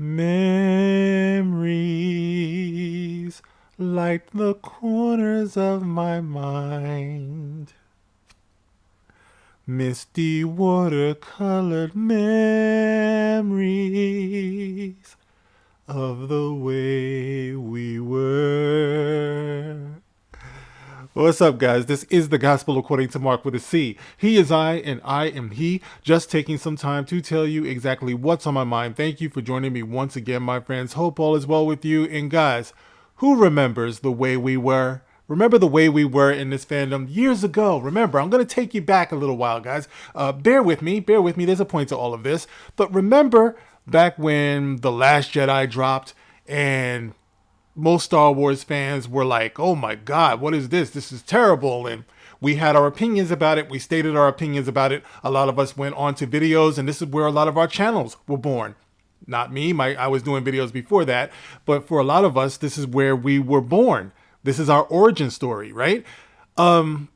Memories light the corners of my mind. Misty watercolored memories of the way we were. What's up, guys? This is the Gospel according to Mark with a C. He is I, and I am he. Just taking some time to tell you exactly what's on my mind. Thank you for joining me once again, my friends. Hope all is well with you. And guys, who remembers the way we were? Remember the way we were in this fandom years ago. Remember, I'm going to take you back a little while, guys. Bear with me. There's a point to all of this. But remember back when The Last Jedi dropped and most Star Wars fans were like, oh my God, what is this? This is terrible. And we had our opinions about it. We stated our opinions about it. A lot of us went on to videos, and this is where a lot of our channels were born. Not me. I was doing videos before that. But for a lot of us, this is where we were born. This is our origin story, right?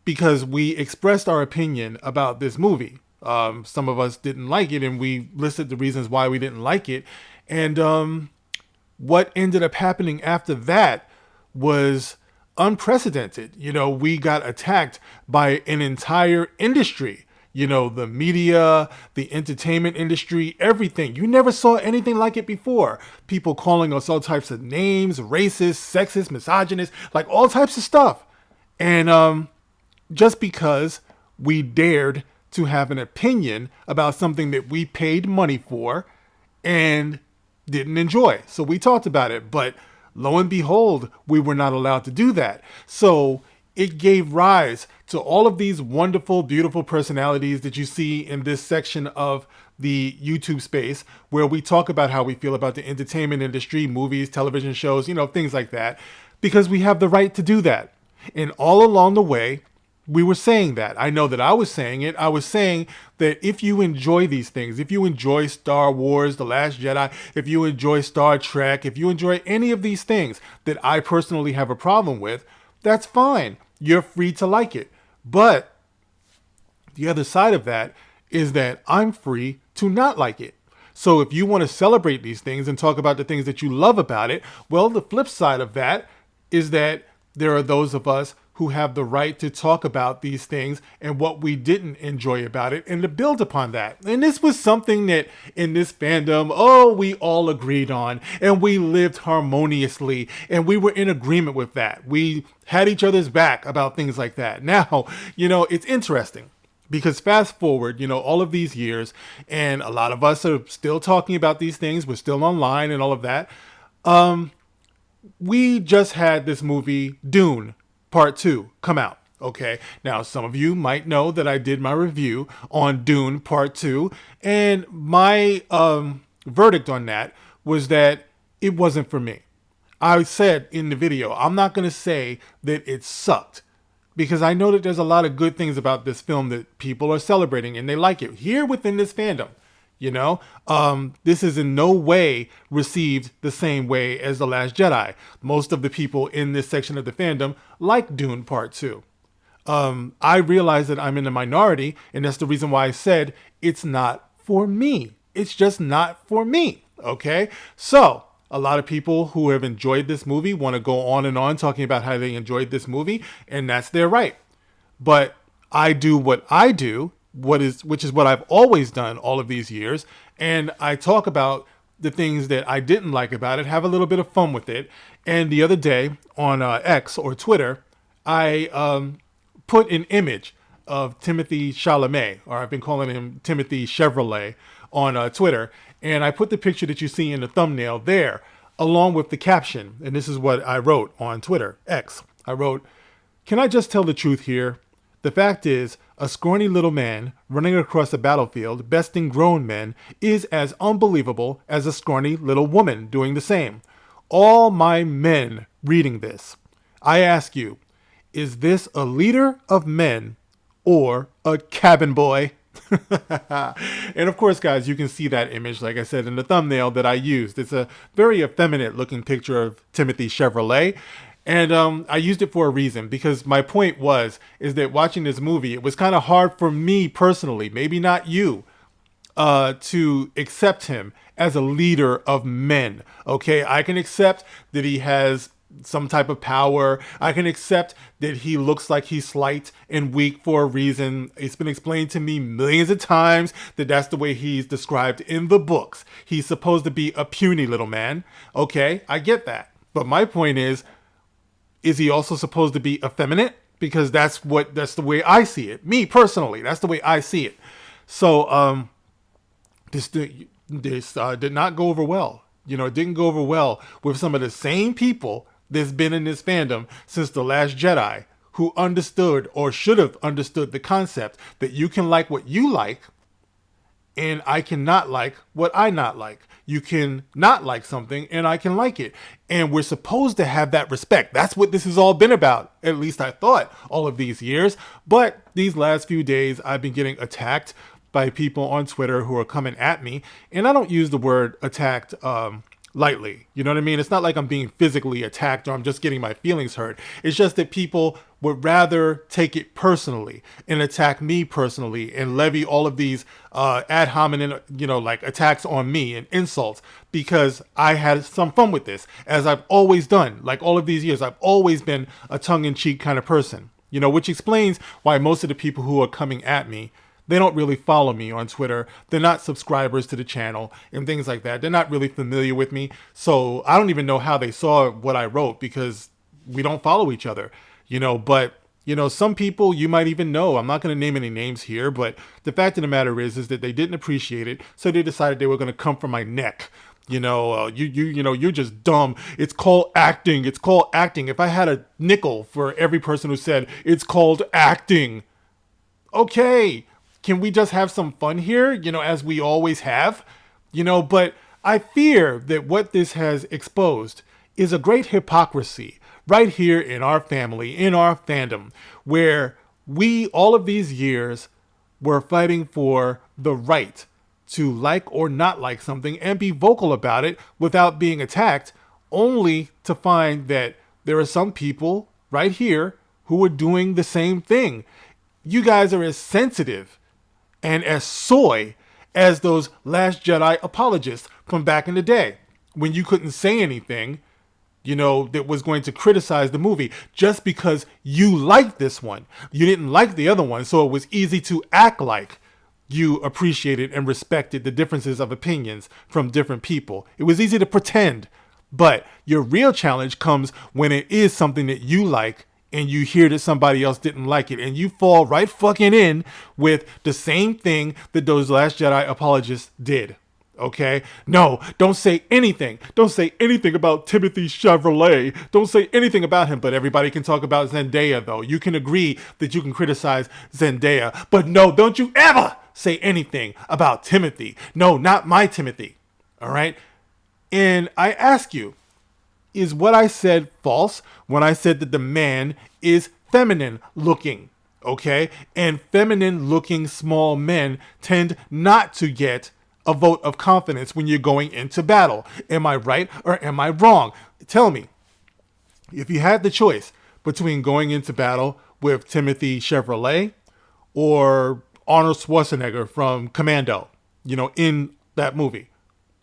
Because we expressed our opinion about this movie. Some of us didn't like it, and we listed the reasons why we didn't like it. And what ended up happening after that was unprecedented. You know, we got attacked by an entire industry. You know, the media, the entertainment industry, everything. You never saw anything like it before. People calling us all types of names, racist, sexist, misogynist, like all types of stuff. And just because we dared to have an opinion about something that we paid money for and didn't enjoy. So we talked about it, but lo and behold, we were not allowed to do that. So it gave rise to all of these wonderful, beautiful personalities that you see in this section of the YouTube space, where we talk about how we feel about the entertainment industry, movies, television shows, you know, things like that, because we have the right to do that. And all along the way, we were saying that. I know that I was saying it. I was saying that if you enjoy these things, if you enjoy Star Wars, The Last Jedi, if you enjoy Star Trek, if you enjoy any of these things that I personally have a problem with, that's fine. You're free to like it. But the other side of that is that I'm free to not like it. So if you want to celebrate these things and talk about the things that you love about it, well, the flip side of that is that there are those of us who have the right to talk about these things and what we didn't enjoy about it and to build upon that. And this was something that in this fandom, we all agreed on, and we lived harmoniously, and we were in agreement with that. We had each other's back about things like that. Now, you know, it's interesting because fast forward, you know, all of these years, and a lot of us are still talking about these things. We're still online and all of that. We just had this movie, Dune, Part 2 come out. Okay, now some of you might know that I did my review on Dune Part 2, and my verdict on that was that it wasn't for me. I said in the video, I'm not going to say that it sucked, because I know that there's a lot of good things about this film that people are celebrating and they like it here within this fandom. You know, this is in no way received the same way as The Last Jedi. Most of the people in this section of the fandom like Dune Part 2. I realize that I'm in the minority, and that's the reason why I said it's not for me. It's just not for me. Okay, so a lot of people who have enjoyed this movie want to go on and on talking about how they enjoyed this movie, and that's their right. But I do what I do, which is what I've always done all of these years, and I talk about the things that I didn't like about it, have a little bit of fun with it. And the other day on X or Twitter, I put an image of Timothy Chalamet, or I've been calling him Timothy Chevrolet on Twitter, and I put the picture that you see in the thumbnail there, along with the caption, and this is what I wrote on Twitter, X. I wrote, "Can I just tell the truth here? The fact is, a scrawny little man running across a battlefield, besting grown men, is as unbelievable as a scrawny little woman doing the same. All my men reading this, I ask you, is this a leader of men or a cabin boy?" And of course, guys, you can see that image, like I said, in the thumbnail that I used. It's a very effeminate looking picture of Timothy Chevrolet. And I used it for a reason, because my point is that watching this movie, it was kind of hard for me personally, maybe not you, to accept him as a leader of men. Okay, I can accept that he has some type of power. I can accept that he looks like he's slight and weak for a reason. It's been explained to me millions of times that that's the way he's described in the books. He's supposed to be a puny little man. Okay, I get that. But my point is he also supposed to be effeminate? Because that's the way I see it. Me personally, that's the way I see it. So this did not go over well. It didn't go over well with some of the same people that's been in this fandom since The Last Jedi, who understood or should have understood the concept that you can like what you like and I cannot like what I not like. You can not like something and I can like it. And we're supposed to have that respect. That's what this has all been about. At least I thought all of these years. But these last few days, I've been getting attacked by people on Twitter who are coming at me. And I don't use the word attacked lightly. You know what I mean? It's not like I'm being physically attacked or I'm just getting my feelings hurt. It's just that people would rather take it personally and attack me personally and levy all of these ad hominem, like attacks on me and insults because I had some fun with this, as I've always done. Like all of these years, I've always been a tongue-in-cheek kind of person, which explains why most of the people who are coming at me, they don't really follow me on Twitter. They're not subscribers to the channel and things like that. They're not really familiar with me. So I don't even know how they saw what I wrote because we don't follow each other, but some people you might even know. I'm not going to name any names here, but the fact of the matter is that they didn't appreciate it. So they decided they were going to come for my neck. You're just dumb. It's called acting. It's called acting. If I had a nickel for every person who said it's called acting, okay, can we just have some fun here, as we always have? But I fear that what this has exposed is a great hypocrisy right here in our family, in our fandom, where we, all of these years, were fighting for the right to like or not like something and be vocal about it without being attacked, only to find that there are some people right here who are doing the same thing. You guys are as sensitive and as soy as those Last Jedi apologists from back in the day, when you couldn't say anything, that was going to criticize the movie just because you liked this one. You didn't like the other one, so it was easy to act like you appreciated and respected the differences of opinions from different people. It was easy to pretend, but your real challenge comes when it is something that you like and you hear that somebody else didn't like it, and you fall right fucking in with the same thing that those Last Jedi apologists did. Okay? No, don't say anything. Don't say anything about Timothy Chevrolet. Don't say anything about him, but everybody can talk about Zendaya, though. You can agree that you can criticize Zendaya, but no, don't you ever say anything about Timothy. No, not my Timothy. All right? And I ask you, is what I said false when I said that the man is feminine looking? Okay? And feminine looking small men tend not to get a vote of confidence when you're going into battle. Am I right or am I wrong? Tell me. If you had the choice between going into battle with Timothy Chevrolet or Arnold Schwarzenegger from Commando, in that movie,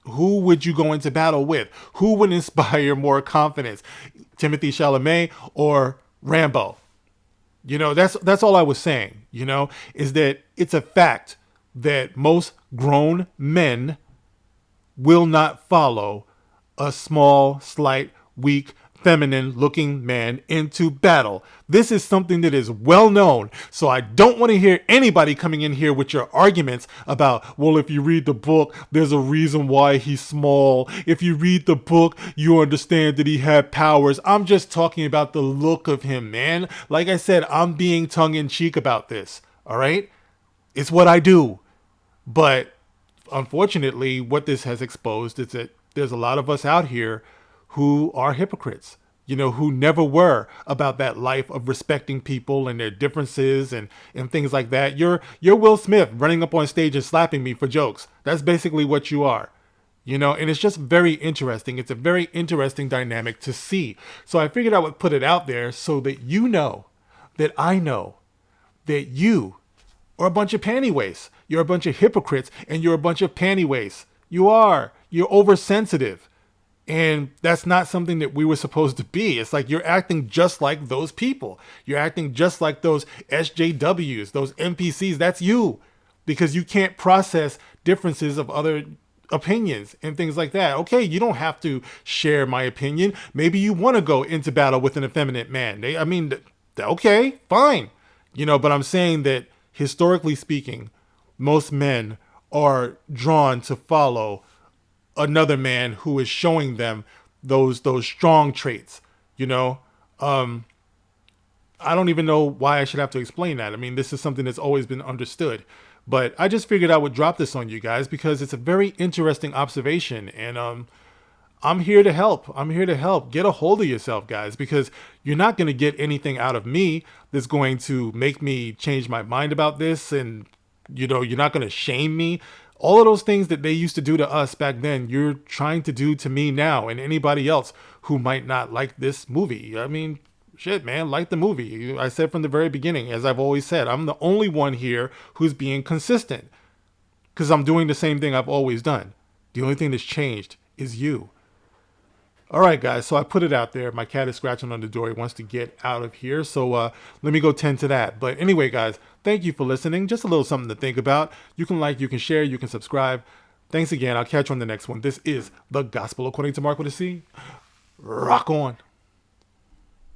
who would you go into battle with? Who would inspire more confidence? Timothy Chalamet or Rambo? That's all I was saying, is that it's a fact that most grown men will not follow a small, slight, weak, feminine-looking man into battle. This is something that is well known, so I don't want to hear anybody coming in here with your arguments about, well, if you read the book, there's a reason why he's small. If you read the book, you understand that he had powers. I'm just talking about the look of him, man. Like I said, I'm being tongue-in-cheek about this, all right? It's what I do. But unfortunately, what this has exposed is that there's a lot of us out here who are hypocrites, who never were about that life of respecting people and their differences and things like that. You're Will Smith running up on stage and slapping me for jokes. That's basically what you are, and it's just very interesting. It's a very interesting dynamic to see. So I figured I would put it out there so that that I know that you are a bunch of panty wastes. You're a bunch of hypocrites and you're a bunch of panty wastes. You are. You're oversensitive. And that's not something that we were supposed to be. It's like you're acting just like those people. You're acting just like those SJWs, those NPCs. That's you. Because you can't process differences of other opinions and things like that. Okay, you don't have to share my opinion. Maybe you want to go into battle with an effeminate man. Okay, fine. But I'm saying that historically speaking, most men are drawn to follow another man who is showing them those strong traits. I don't even know why I should have to explain that. I mean, this is something that's always been understood. But I just figured I would drop this on you guys because it's a very interesting observation. And I'm here to help. I'm here to help. Get a hold of yourself, guys, because you're not going to get anything out of me that's going to make me change my mind about this. And, you're not going to shame me. All of those things that they used to do to us back then, you're trying to do to me now and anybody else who might not like this movie. I mean, shit, man, like the movie. I said from the very beginning, as I've always said, I'm the only one here who's being consistent because I'm doing the same thing I've always done. The only thing that's changed is you. All right, guys, so I put it out there. My cat is scratching on the door. He wants to get out of here. So let me go tend to that. But anyway, guys, thank you for listening. Just a little something to think about. You can like, you can share, you can subscribe. Thanks again. I'll catch you on the next one. This is The Gospel According to Mark with a C. Rock on.